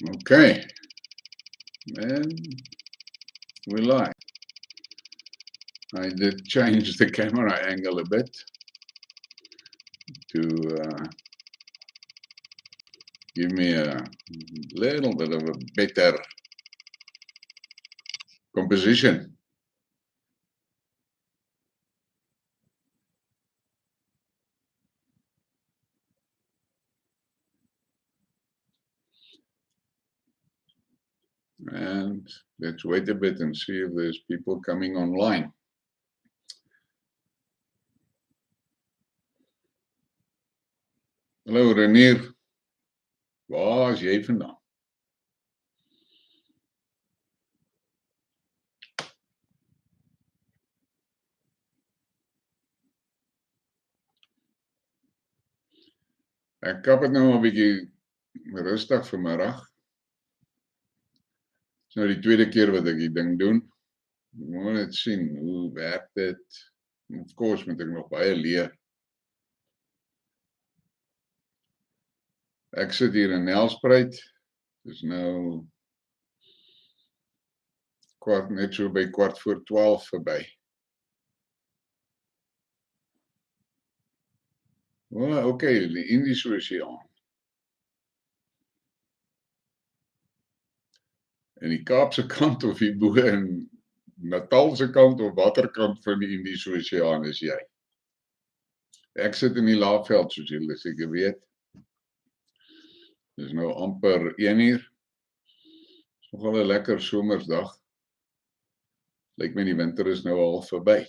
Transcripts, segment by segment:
Okay, and we're live. I did change the camera angle a bit to give me a little bit of a better composition. And let's wait a bit and see if there's people coming online. Hallo Renier, waar is jy vandaan? Ek kap het nou 'n bietjie rustig vanmiddag. Dis nou die tweede keer wat ek die ding doen. Ek moet net sien hoe werk dit. Of course moet ek nog baie leer. Ek sit hier in Nelspruit. Dis nou net so by 11:15 verby. Oh, okay, die Indiese Oseaan. En die Kaapse kant of die bo in Natalse kant of watter kant van die Indiese Oseaan is jy? Ek sit in die Laagveld soos julle seker weet. Dis nou amper 1:00. Dis nogal 'n lekker somersdag. Lyk my die winter is nou al verby.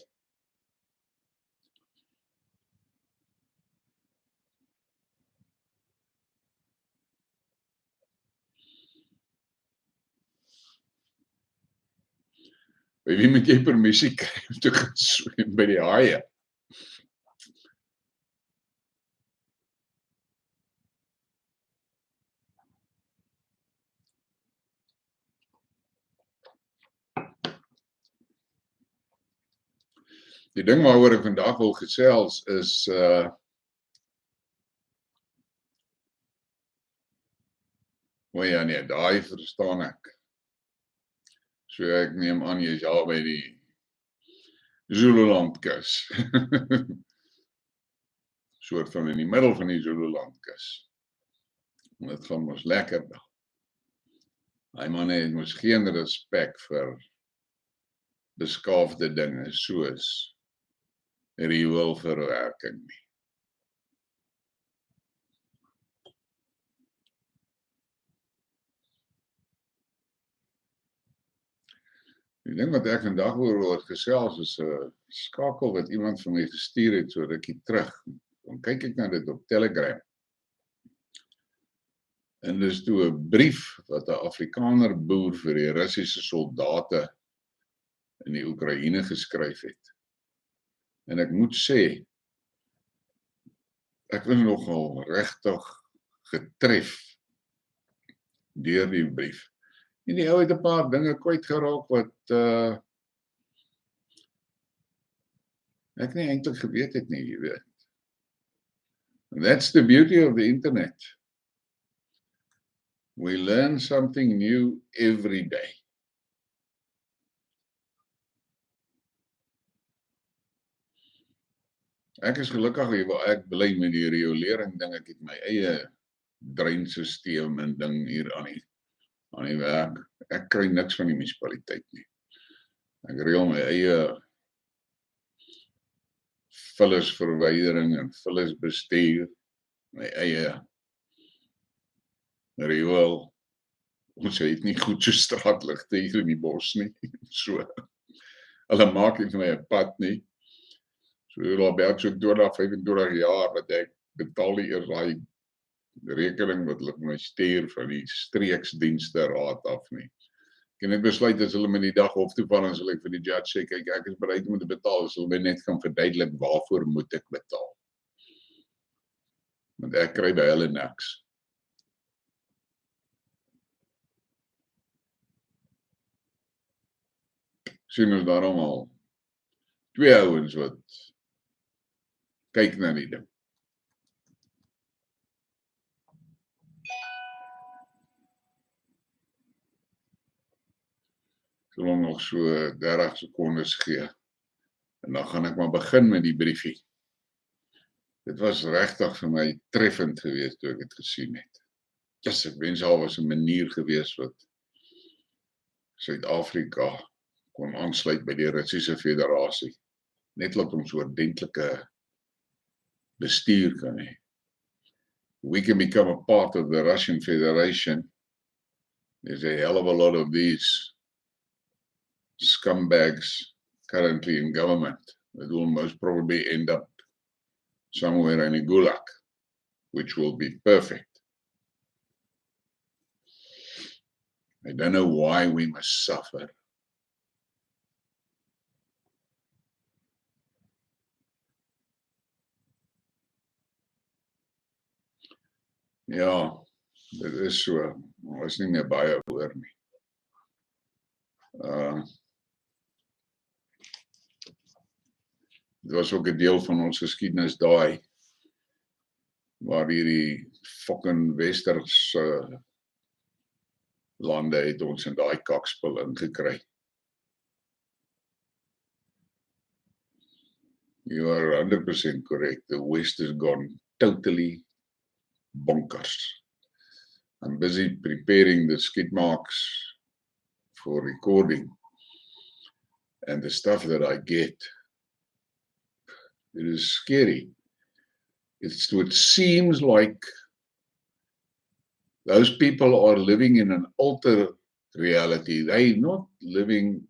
By wie moet jy permissie kry om te gaan swem? By die haie? Die ding waaroor ek vandag wil gesels is o ja nee, daai verstaan ek. So ek neem aan jy is al by die Zululandkus. Soort van in die middel van die Zululandkus. Dit gaan mos lekker dag. Hy manne het mos geen respek vir beskaafde dinge soos rioolverwerking nie. Die ding wat ek vandag oor gesels is 'n skakel wat iemand vir my gestuur het so rukkie terug. Dan kyk ek na dit op Telegram. En dis toe 'n brief wat 'n Afrikaner boer vir die Russiese soldate in die Oekraïne geskryf het. En ek moet sê, ek was nogal regtig getref deur die brief. En die ou het 'n paar dinge kwytgeraak wat ek nie eintlik geweet het nie, jy weet. And that's the beauty of the internet. We learn something new every day. Ek is gelukkig waar ek bly met die riolering ding. Ek het my eie dreinstelsel en ding hier aan die werk. Ek kry niks van die munisipaliteit nie. Ek reël my eie vullisverwydering en vullisbestuur, my eie riool. Ons het nie goed so straatligte hier in die bos nie. So, hulle maak nie vir my 'n pad nie. So daar werk so 25 jaar wat ek betaal nie eers daai rekening wat hulle my stuur van die streeksdienste raad af nie. Ek het net besluit as hulle my die dag hof toe val en sal ek vir die judge sê, kyk, ek is bereid om te betaal, as hulle my net gaan verduidelik waarvoor moet ek betaal. Want ek kry by hulle niks. Sien ons daarom al 2 ouens wat kyk na die ding. Ek sal hom nog so 30 sekondes gee. En dan gaan ek maar begin met die briefie. Dit was regtig vir my treffend geweest toe ek dit gesien het. Yes, ek wens daar was 'n manier geweest wat Suid-Afrika kon aansluit by die Russiese Federasie. Net laat ons oordentlike bestuur kan hê. We can become a part of the Russian Federation. There's a hell of a lot of these scumbags currently in government that will most probably end up somewhere in a gulag, which will be perfect. I don't know why we must suffer. Ja, dit is so. Daar is nie meer baie oor nie. Dit was ook 'n deel van ons geskiedenis daai waar hierdie fucking westerse lande het ons in daai kakspel ingekry. You are 100% correct. The West has gone totally bonkers. I'm busy preparing the Skidmarks for recording, and the stuff that I get, it is scary. It seems like those people are living in an altered reality. They're not living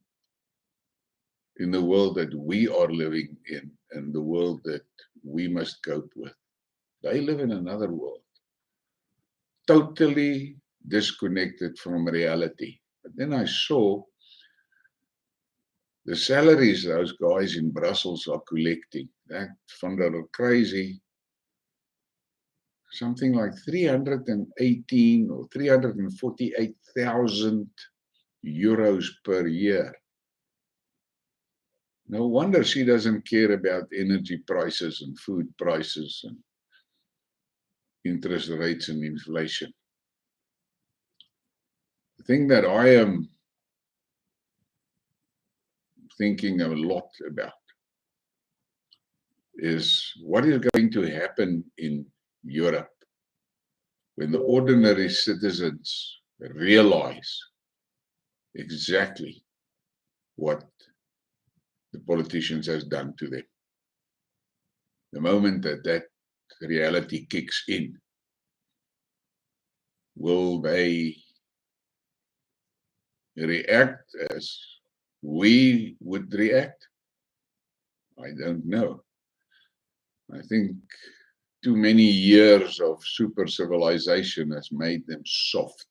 in the world that we are living in, and the world that we must cope with. They live in another world, totally disconnected from reality. But then I saw the salaries those guys in Brussels are collecting. That found out crazy. Something like 318 or 348,000 euros per year. No wonder she doesn't care about energy prices and food prices and interest rates and inflation. The thing that I am thinking a lot about is what is going to happen in Europe when the ordinary citizens realize exactly what the politicians has done to them. The moment that reality kicks in, will they react as we would react? I don't know. I think too many years of super civilization has made them soft.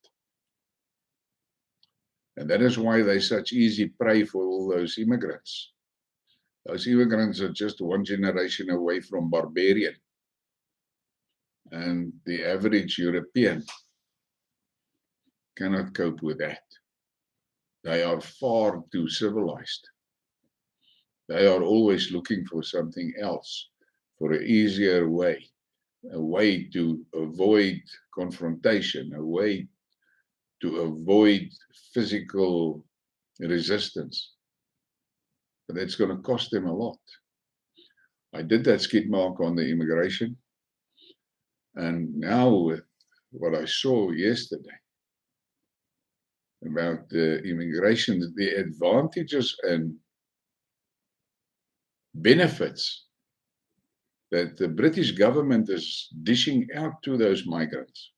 And that is why they're such easy prey for all those immigrants. Those immigrants are just one generation away from barbarian. And the average European cannot cope with that. They are far too civilized. They are always looking for something else, for an easier way, a way to avoid confrontation, a way to avoid physical resistance. But that's going to cost them a lot. I did that skid mark on the immigration. And now with what I saw yesterday about the immigration, the advantages and benefits that the British government is dishing out to those migrants.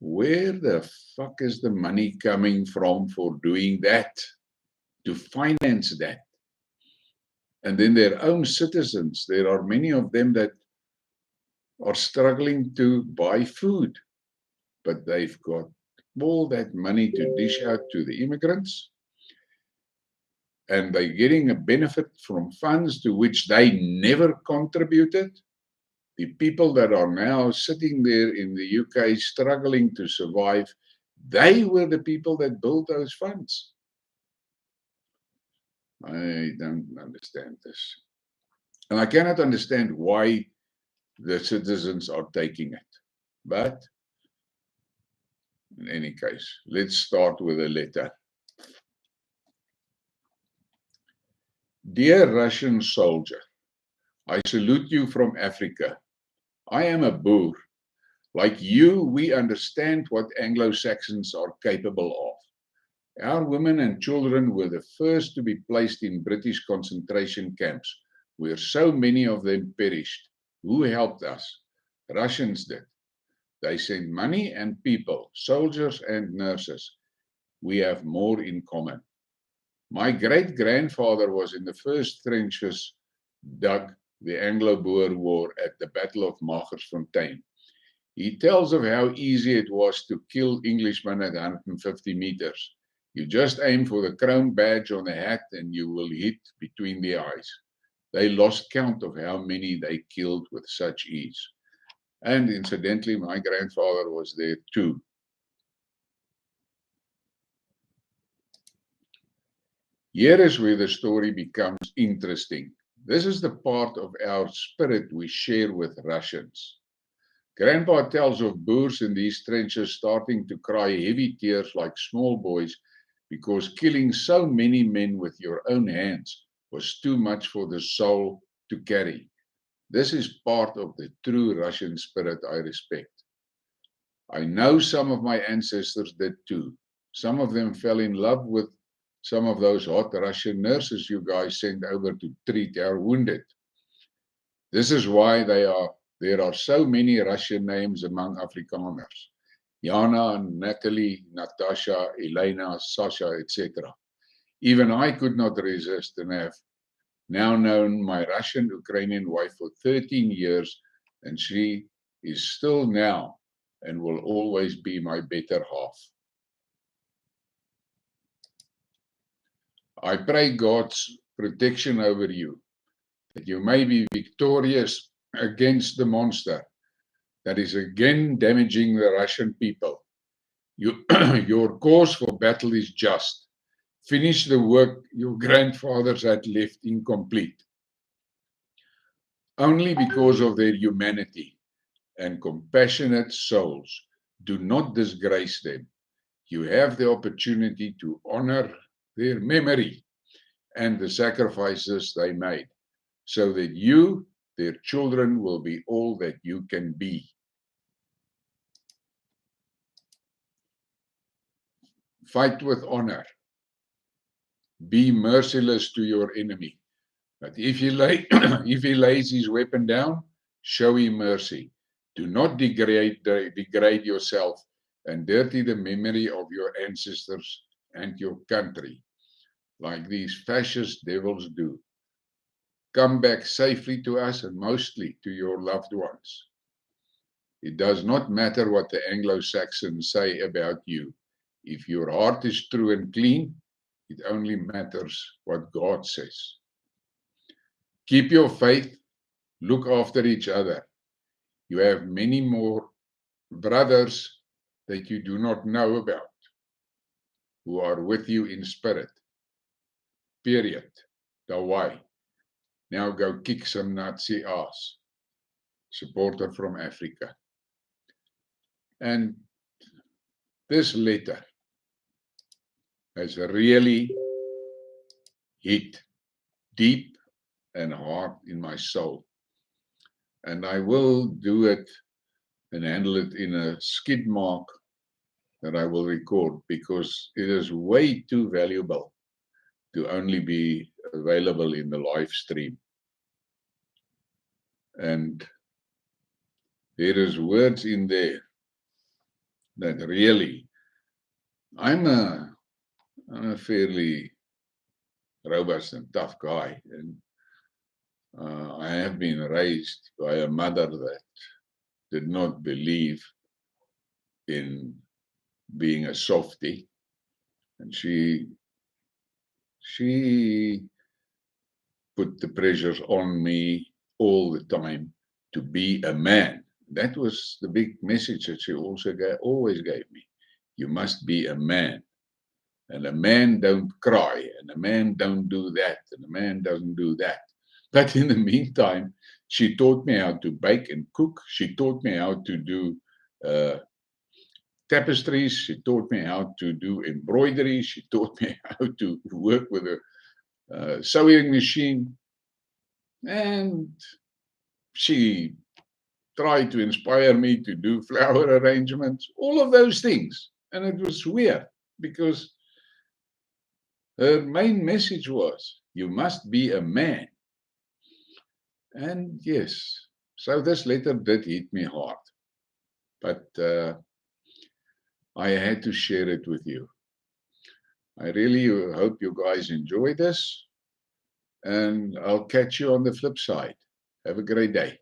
Where the fuck is the money coming from for doing that, to finance that? And then their own citizens, there are many of them that are struggling to buy food, but they've got all that money to dish out to the immigrants, and they're getting a benefit from funds to which they never contributed. The people that are now sitting there in the UK struggling to survive, they were the people that built those funds. I don't understand this. And I cannot understand why the citizens are taking it. But In any case, let's start with a letter. Dear Russian soldier, I salute you from Africa. I am a Boer. Like you, we understand what Anglo-Saxons are capable of. Our women and children were the first to be placed in British concentration camps, where so many of them perished. Who helped us? Russians did. They sent money and people, soldiers and nurses. We have more in common. My great-grandfather was in the first trenches dug the Anglo-Boer War at the Battle of Magersfontein. He tells of how easy it was to kill Englishmen at 150 meters. You just aim for the chrome badge on the hat and you will hit between the eyes. They lost count of how many they killed with such ease. And incidentally, my grandfather was there too. Here is where the story becomes interesting. This is the part of our spirit we share with Russians. Grandpa tells of Boers in these trenches starting to cry heavy tears like small boys because killing so many men with your own hands was too much for the soul to carry. This is part of the true Russian spirit I respect. I know some of my ancestors did too. Some of them fell in love with some of those hot Russian nurses you guys sent over to treat our wounded. This is why there are so many Russian names among Afrikaners. Jana, Natalie, Natasha, Elena, Sasha, etc. Even I could not resist and have now known my Russian-Ukrainian wife for 13 years, and she is still now and will always be my better half. I pray God's protection over you, that you may be victorious against the monster that is again damaging the Russian people. Your cause for battle is just. Finish the work your grandfathers had left incomplete. Only because of their humanity and compassionate souls, do not disgrace them. You have the opportunity to honor their memory and the sacrifices they made, so that you, their children, will be all that you can be. Fight with honor. Be merciless to your enemy. But if he lays his weapon down, show him mercy. Do not degrade yourself and dirty the memory of your ancestors and your country, like these fascist devils do. Come back safely to us and mostly to your loved ones. It does not matter what the Anglo-Saxons say about you. If your heart is true and clean, it only matters what God says. Keep your faith, look after each other. You have many more brothers that you do not know about, who are with you in spirit. Period. Dawai. Now go kick some Nazi ass. Supporter from Africa. And this letter has really hit deep and hard in my soul. And I will do it and handle it in a Skidmark that I will record, because it is way too valuable to only be available in the live stream. And there is words in there that really, I'm a fairly robust and tough guy, and I have been raised by a mother that did not believe in being a softie, and she put the pressures on me all the time to be a man. That was the big message that she also always gave me. You must be a man. And a man don't cry, and a man don't do that, and a man doesn't do that. But in the meantime, she taught me how to bake and cook. She taught me how to do tapestries. She taught me how to do embroidery. She taught me how to work with a sewing machine. And she tried to inspire me to do flower arrangements, all of those things. And it was weird because her main message was, you must be a man. And yes, so this letter did hit me hard, but I had to share it with you. I really hope you guys enjoy this, and I'll catch you on the flip side. Have a great day.